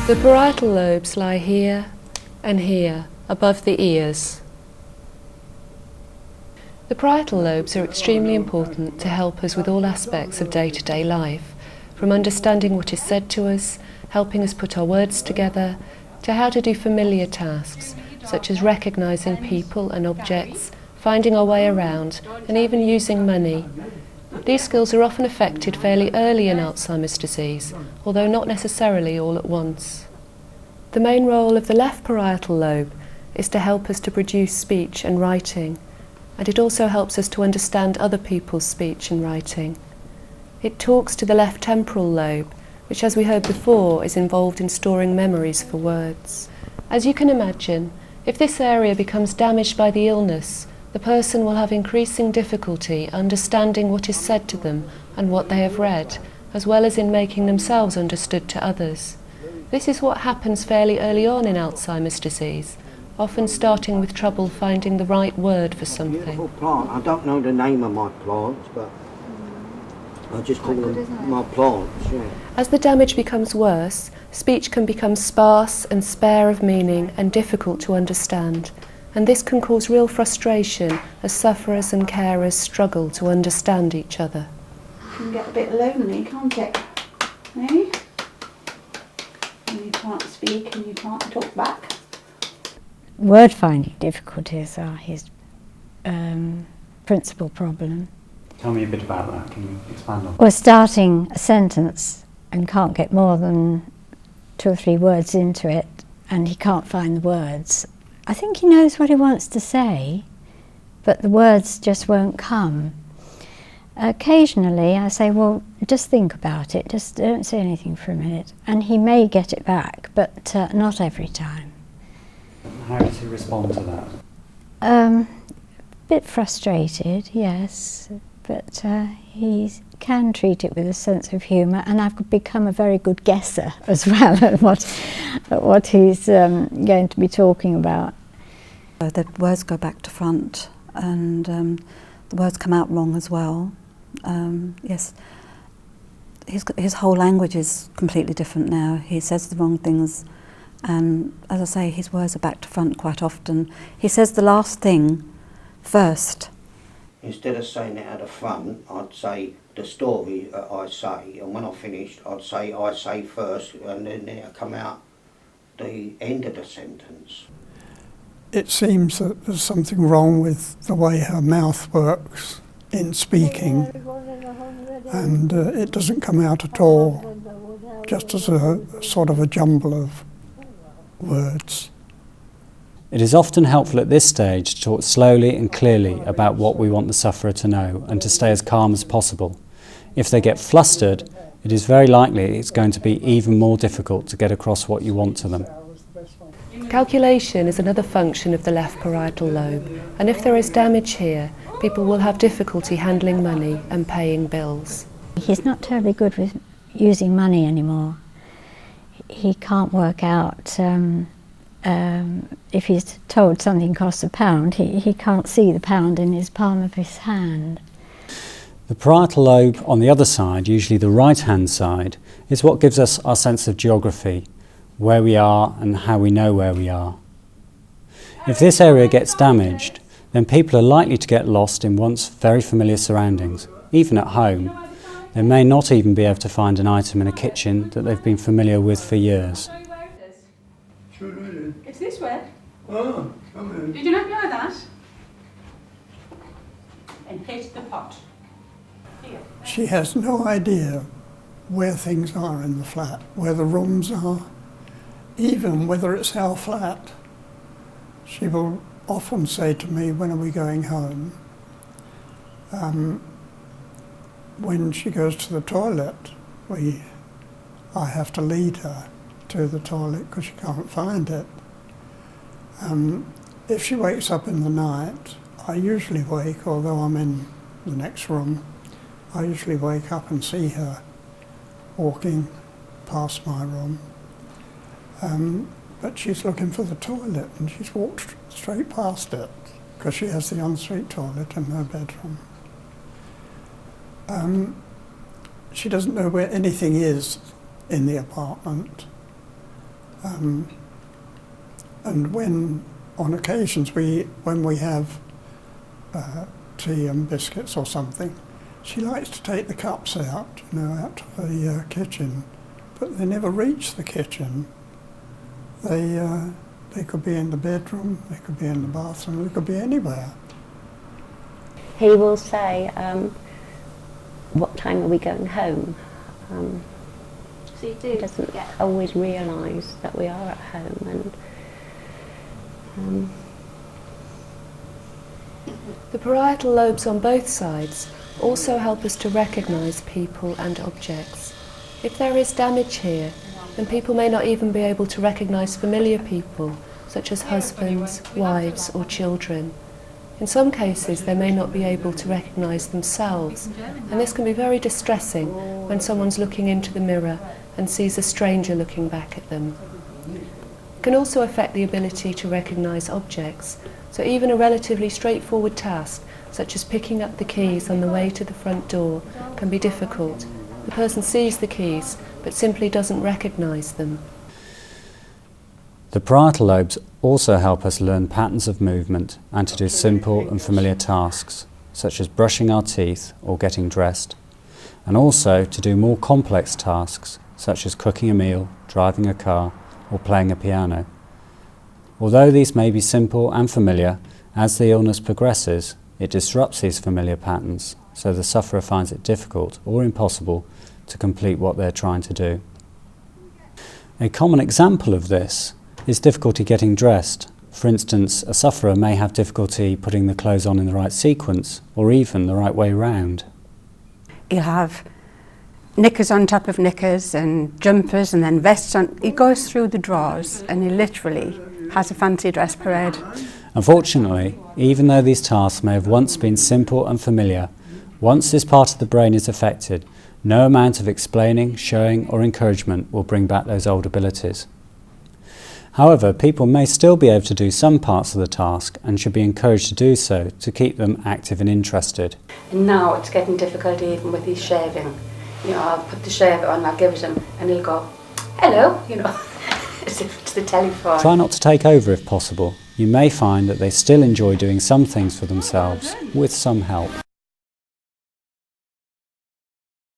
The parietal lobes lie here and here, above the ears. The parietal lobes are extremely important to help us with all aspects of day-to-day life, from understanding what is said to us, helping us put our words together, to how to do familiar tasks, such as recognising people and objects, finding our way around, and even using money. These skills are often affected fairly early in Alzheimer's disease, although not necessarily all at once. The main role of the left parietal lobe is to help us to produce speech and writing, and it also helps us to understand other people's speech and writing. It talks to the left temporal lobe, which, as we heard before, is involved in storing memories for words. As you can imagine, if this area becomes damaged by the illness, the person will have increasing difficulty understanding what is said to them and what they have read, as well as in making themselves understood to others. This is what happens fairly early on in Alzheimer's disease, often starting with trouble finding the right word for something. Beautiful plant. I don't know the name of my plants, but I just call them my plants. Yeah. As the damage becomes worse, speech can become sparse and spare of meaning and difficult to understand. And this can cause real frustration as sufferers and carers struggle to understand each other. It can get a bit lonely, can't it? Eh? And you can't speak and you can't talk back. Word finding difficulties are his principal problem. Tell me a bit about that. Can you expand on that? We're starting a sentence and can't get more than 2 or 3 words into it, and he can't find the words. I think he knows what he wants to say, but the words just won't come. Occasionally I say, well, just think about it, just don't say anything for a minute, and he may get it back, but not every time. How does he respond to that? A bit frustrated, yes, but he can treat it with a sense of humour, and I've become a very good guesser as well at what he's going to be talking about. The words go back to front, and the words come out wrong as well. Yes, his whole language is completely different now. He says the wrong things, and as I say, his words are back to front quite often. He says the last thing first. Instead of saying it at the front, I'd say the story that I say, and when I finished, I'd say I say first, and then it'll come out the end of the sentence. It seems that there's something wrong with the way her mouth works in speaking, and it doesn't come out at all, just as a sort of a jumble of words. It is often helpful at this stage to talk slowly and clearly about what we want the sufferer to know and to stay as calm as possible. If they get flustered, it is very likely it's going to be even more difficult to get across what you want to them. Calculation is another function of the left parietal lobe, and if there is damage here, people will have difficulty handling money and paying bills. He's not terribly good with using money anymore. He can't work out if he's told something costs £1, he can't see the pound in his palm of his hand. The parietal lobe on the other side, usually the right-hand side, is what gives us our sense of geography, where we are and how we know where we are. If this area gets damaged, then people are likely to get lost in once very familiar surroundings. Even at home, they may not even be able to find an item in a kitchen that they've been familiar with for years. It's this way. Oh, come in. Did you not know that? And hit the pot. Here. She has no idea where things are in the flat, where the rooms are, even whether it's our flat. She will often say to me, when are we going home? When she goes to the toilet, I have to lead her to the toilet because she can't find it. If she wakes up in the night, I usually wake, although I'm in the next room, I usually wake up and see her walking past my room. But she's looking for the toilet and she's walked straight past it because she has the ensuite toilet in her bedroom. she doesn't know where anything is in the apartment. And when, on occasions, when we have tea and biscuits or something, she likes to take the cups out, you know, out to the kitchen, but they never reach the kitchen. They could be in the bedroom, they could be in the bathroom, they could be anywhere. He will say, what time are we going home? So you do? He doesn't always realise that we are at home. And The parietal lobes on both sides also help us to recognise people and objects. If there is damage here, then people may not even be able to recognise familiar people, such as husbands, wives or children. In some cases, they may not be able to recognise themselves, and this can be very distressing when someone's looking into the mirror and sees a stranger looking back at them. It can also affect the ability to recognise objects, so even a relatively straightforward task, such as picking up the keys on the way to the front door, can be difficult. The person sees the keys, but simply doesn't recognise them. The parietal lobes also help us learn patterns of movement and to do simple and familiar tasks, such as brushing our teeth or getting dressed, and also to do more complex tasks, such as cooking a meal, driving a car, or playing a piano. Although these may be simple and familiar, as the illness progresses, it disrupts these familiar patterns, so the sufferer finds it difficult or impossible to complete what they're trying to do. A common example of this is difficulty getting dressed. For instance, a sufferer may have difficulty putting the clothes on in the right sequence, or even the right way round. He'll have knickers on top of knickers and jumpers and then vests on. He goes through the drawers and he literally has a fancy dress parade. Unfortunately, even though these tasks may have once been simple and familiar, once this part of the brain is affected, no amount of explaining, showing or encouragement will bring back those old abilities. However, people may still be able to do some parts of the task and should be encouraged to do so to keep them active and interested. And now it's getting difficult even with his shaving. You know, I'll put the shave on, I'll give it him and he'll go, hello, you know, as if it's the telephone. Try not to take over if possible. You may find that they still enjoy doing some things for themselves with some help.